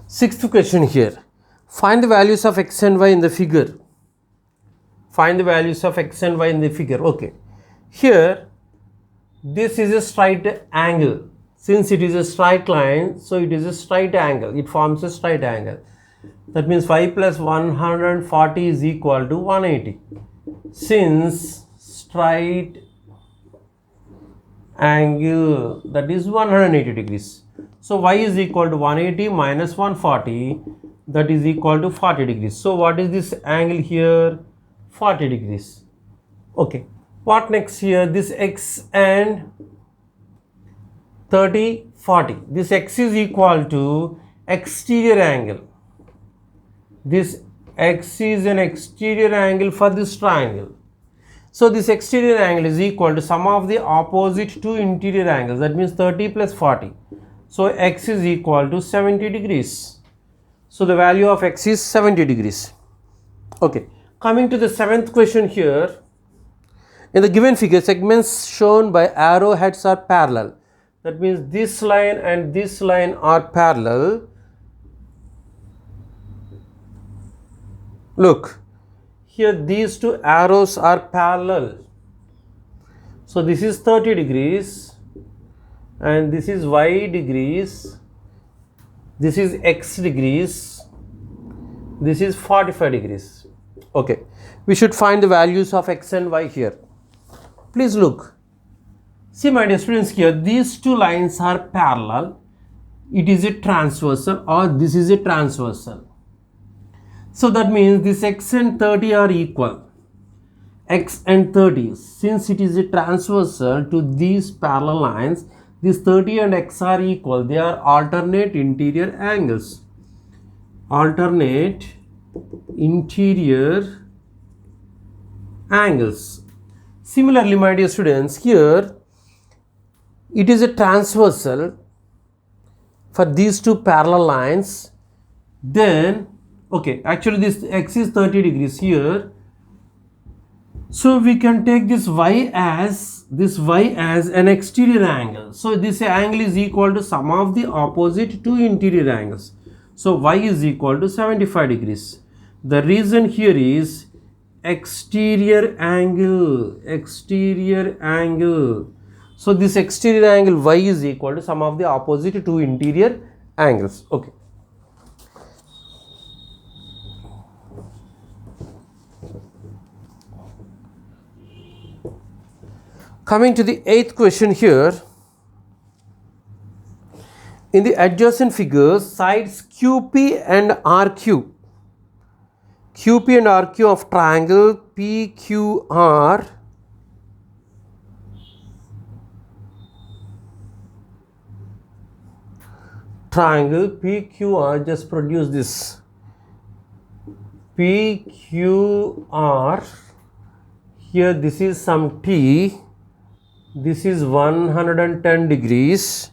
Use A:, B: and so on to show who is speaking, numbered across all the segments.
A: Sixth question here. Find the values of x and y in the figure. Find the values of x and y in the figure. Okay. Here, this is a straight angle. Since it is a straight line, so it is a straight angle. It forms a straight angle. That means y plus 140 is equal to 180. Since straight angle, that is 180 degrees. So y is equal to 180 minus 140, that is equal to 40 degrees. So what is this angle here? 40 degrees. Okay. What next here? This x and 30, 40. This x is equal to exterior angle. This x is an exterior angle for this triangle. So this exterior angle is equal to sum of the opposite two interior angles. That means 30 plus 40. So x is equal to 70 degrees. So the value of x is 70 degrees. Okay. Coming to the seventh question here. In the given figure, segments shown by arrowheads are parallel. That means this line and this line are parallel. Look, here these two arrows are parallel. So this is 30 degrees and this is y degrees. This is x degrees. This is 45 degrees. Okay, we should find the values of x and y here. Please look. See my dear students, here these two lines are parallel. It is a transversal, or this is a transversal. So that means this x and 30 are equal. X and 30. Since it is a transversal to these parallel lines, these 30 and x are equal. They are alternate interior angles. Alternate interior angles. Similarly, my dear students, here it is a transversal for these two parallel lines. Then, okay, actually this x is 30 degrees here. So we can take this y as an exterior angle. So this angle is equal to sum of the opposite two interior angles. So y is equal to 75 degrees. The reason here is exterior angle. So this exterior angle y is equal to sum of the opposite two interior angles. Okay. Coming to the eighth question here. In the adjacent figures, sides QP and RQ. QP and RQ of triangle PQR just produce this PQR. Here this is some T. This is 110 degrees.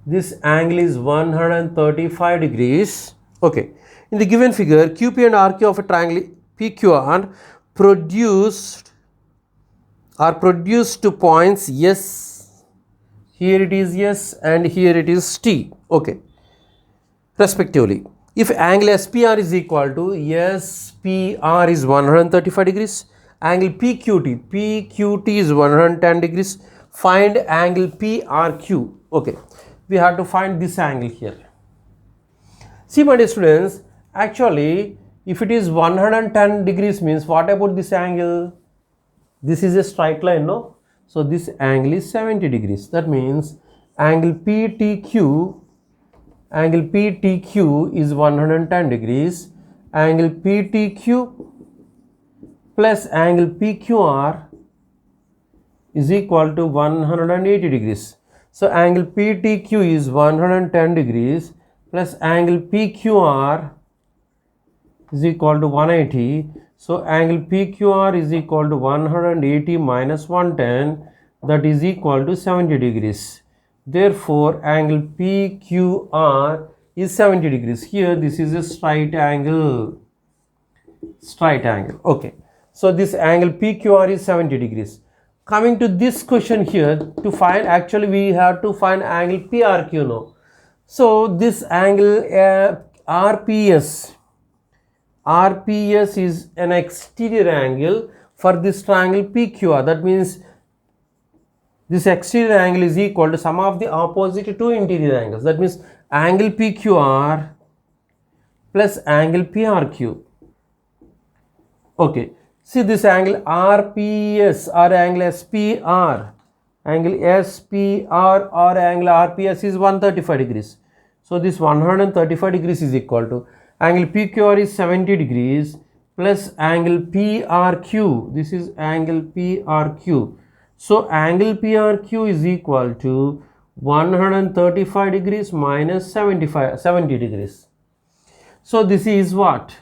A: This angle is 135 degrees. Okay. In the given figure, QP and RQ of a triangle PQR are produced to points S. Here it is S and here it is T. Okay. Respectively. If angle SPR is equal to SPR is 135 degrees. Angle PQT is 110 degrees. Find angle PRQ. Okay. We have to find this angle here. See my dear students, actually if it is 110 degrees means what about this angle? This is a straight line, no? So this angle is 70 degrees. That means angle PTQ is 110 degrees. Angle PTQ plus angle PQR is equal to 180 degrees. So angle PTQ is 110 degrees plus angle PQR is equal to 180. So angle PQR is equal to 180 minus 110, that is equal to 70 degrees. Therefore, angle PQR is 70 degrees. Here this is a straight angle. Okay. So this angle PQR is 70 degrees. Coming to this question here, to find, actually we have to find angle PRQ now. So this angle RPS is an exterior angle for this triangle PQR. That means this exterior angle is equal to sum of the opposite two interior angles. That means angle PQR plus angle PRQ. Okay, see this angle RPS or angle SPR. Angle SPR or angle RPS is 135 degrees. So this 135 degrees is equal to angle PQR is 70 degrees plus angle PRQ. This is angle PRQ. So angle PRQ is equal to 135 degrees minus 70 degrees. So this is what?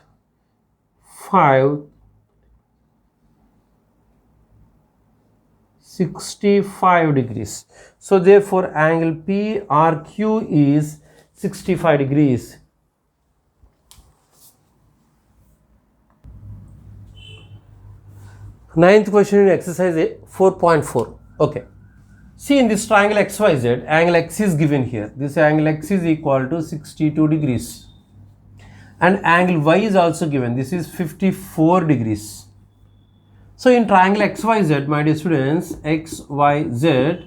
A: 65 degrees. So therefore angle PRQ is 65 degrees. Ninth question in exercise 4.4. Okay. See in this triangle XYZ, angle X is given here. This angle X is equal to 62 degrees. And angle Y is also given. This is 54 degrees. So in triangle XYZ, my dear students, XYZ,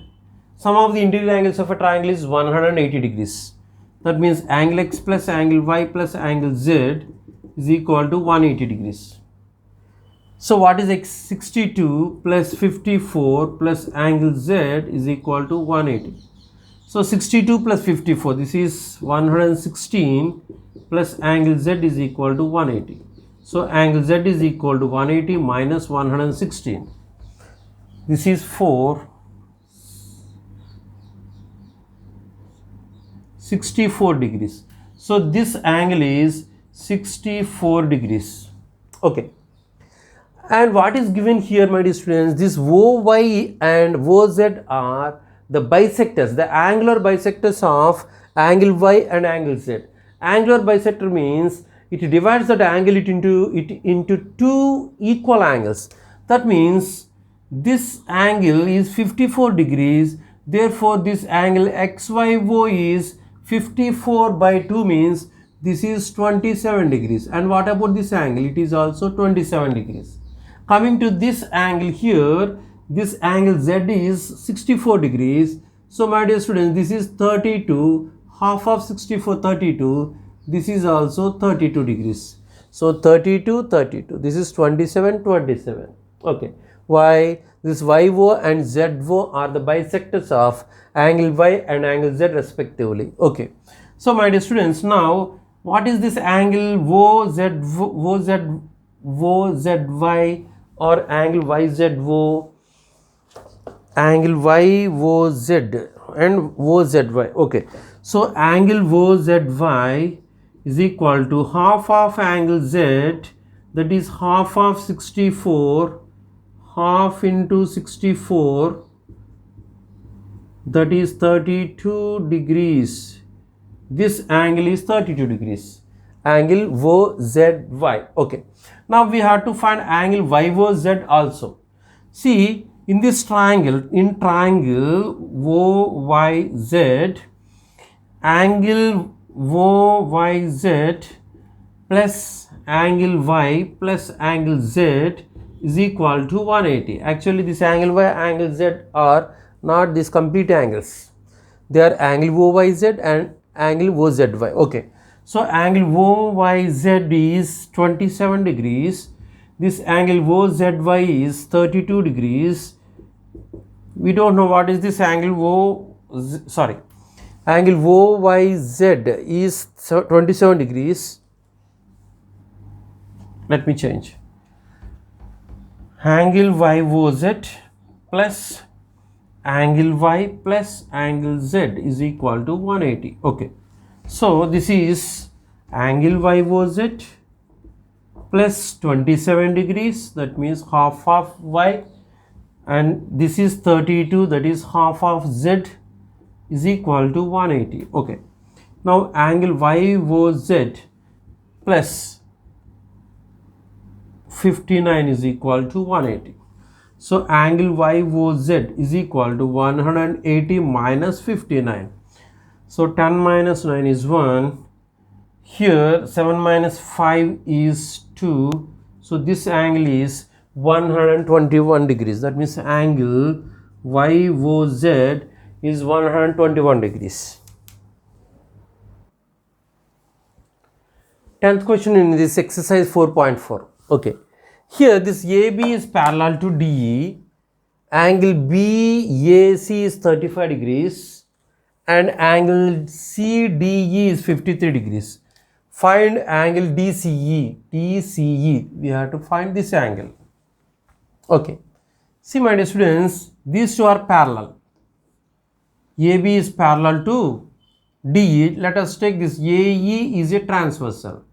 A: sum of the interior angles of a triangle is 180 degrees. That means angle X plus angle Y plus angle Z is equal to 180 degrees. So what is X? 62 plus 54 plus angle Z is equal to 180. So 62 plus 54, this is 116 plus angle Z is equal to 180. So angle Z is equal to 180 minus 116. This is 64 degrees. So this angle is 64 degrees. Okay. And what is given here, my dear students, this OY and OZ are the bisectors, the angular bisectors of angle Y and angle Z. Angular bisector means it divides that angle into two equal angles. That means this angle is 54 degrees. Therefore, this angle XYO is 54 by 2 means this is 27 degrees. And what about this angle? It is also 27 degrees. Coming to this angle here, this angle Z is 64 degrees. So my dear students, this is 32, half of 64, 32. This is also 32 degrees. So 32, 32. This is 27, 27. Okay. Why? This YO and ZO are the bisectors of angle Y and angle Z respectively. Okay. So my dear students, now what is this angle OZY or angle YZO? Angle YOZ and OZY. Okay. So angle OZY is equal to half of angle Z, that is half of 64, half into 64, that is 32 degrees. This angle is 32 degrees. Angle OZY. Okay. Now we have to find angle YOZ also. See, in this triangle, in triangle OYZ, angle OYZ plus angle Y plus angle Z is equal to 180. Actually, this angle Y, angle Z are not these complete angles. They are angle OYZ and angle OZY. Okay. So angle OYZ is 27 degrees. This angle OZY is 32 degrees. We don't know what is this angle angle OYZ is 27 degrees. Let me change. Angle YOZ plus angle Y plus angle Z is equal to 180. Okay. So this is angle YOZ plus 27 degrees, that means half of Y, and this is 32, that is half of Z, is equal to 180. Okay. Now angle YOZ plus 59 is equal to 180. So angle YOZ is equal to 180 minus 59. So 10 minus 9 is 1. Here 7 minus 5 is 2. So this angle is 121 degrees. That means angle YOZ is 121 degrees. 10th question in this exercise 4.4. Okay. Here this AB is parallel to DE. Angle BAC is 35 degrees and angle CDE is 53 degrees. Find angle DCE. We have to find this angle. Okay. See my dear students, these two are parallel. AB is parallel to DE. Let us take this. AE is a transversal.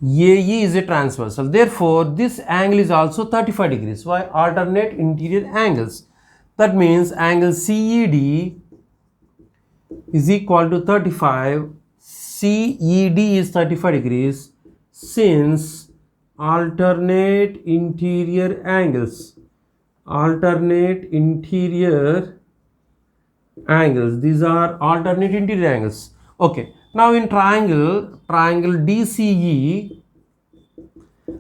A: AE is a transversal. Therefore, this angle is also 35 degrees. Why? Alternate interior angles. That means angle CED is equal to 35. CED is 35 degrees since alternate interior angles. Alternate interior angles. These are alternate interior angles. Okay. Now in triangle DCE,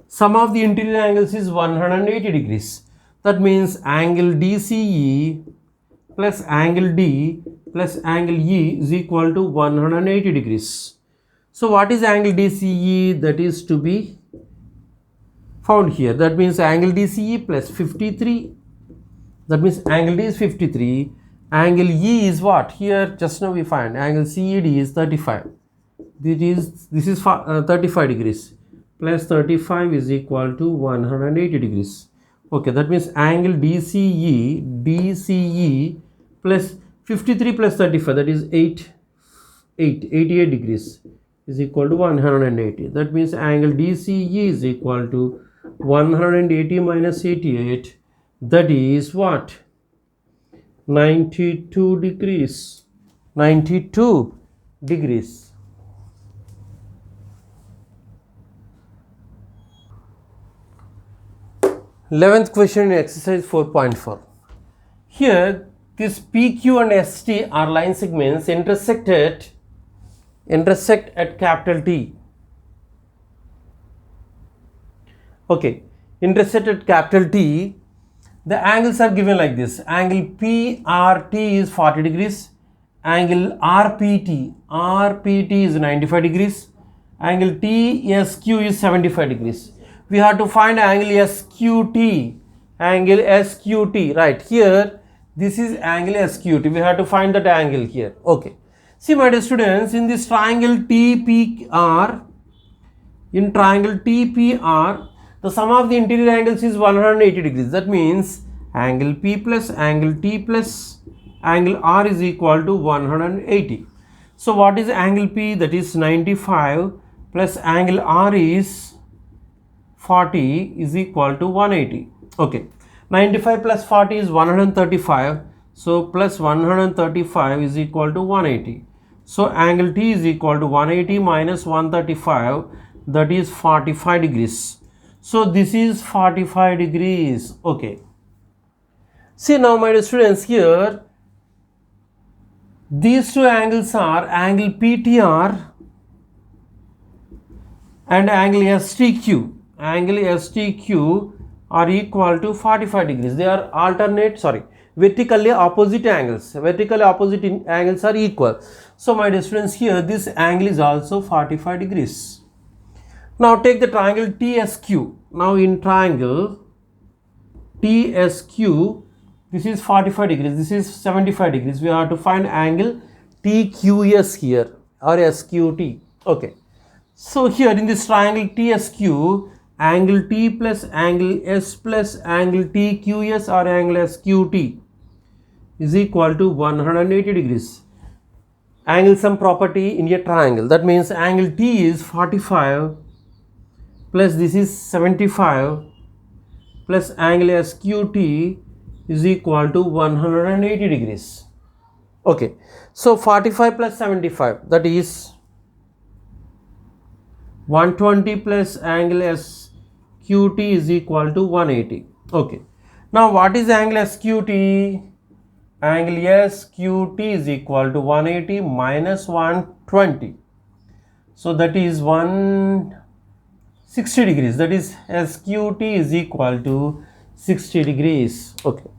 A: sum of the interior angles is 180 degrees. That means angle DCE plus angle D plus angle E is equal to 180 degrees. So what is angle DCE? That is to be found here. That means angle DCE plus 53. That means angle D is 53. Angle E is what? Here just now we find angle CED is 35. This is 35 degrees plus 35 is equal to 180 degrees. Okay, that means angle DCE plus 53 plus 35, that is 88 degrees is equal to 180. That means angle DCE is equal to 180 minus 88. That is what? 92 degrees. 92 degrees. Eleventh question in exercise 4.4. Here this PQ and ST are line segments intersect at capital T. Okay, intersect at capital T. The angles are given like this. Angle PRT is 40 degrees. Angle RPT is 95 degrees. Angle TSQ is 75 degrees. We have to find angle SQT. Angle SQT. Right here, this is angle SQT. We have to find that angle here. Okay. See my dear students, in this triangle TPR, the sum of the interior angles is 180 degrees. That means angle P plus angle T plus angle R is equal to 180. So what is angle P? That is 95 plus angle R is 40 is equal to 180. Okay. 95 plus 40 is 135. So plus 135 is equal to 180. So angle T is equal to 180 minus 135, that is 45 degrees. So this is 45 degrees. Okay. See now my dear students, here these two angles are angle PTR and angle STQ. Angle STQ are equal to 45 degrees. They are vertically opposite angles. Vertically opposite angles are equal. So my dear students, here this angle is also 45 degrees. Now take the triangle TSQ. Now in triangle TSQ, this is 45 degrees, this is 75 degrees. We have to find angle TQS here or SQT. Okay. So here in this triangle TSQ, angle T plus angle S plus angle TQS or angle SQT is equal to 180 degrees. Angle sum property in a triangle. That means angle T is 45 plus this is 75 plus angle SQT is equal to 180 degrees. Okay. So 45 plus 75, that is 120 plus angle SQT is equal to 180. Okay. Now what is angle SQT? angle SQT is equal to 180 minus 120. So that is 160 degrees. That is SQT is equal to 60 degrees. Okay.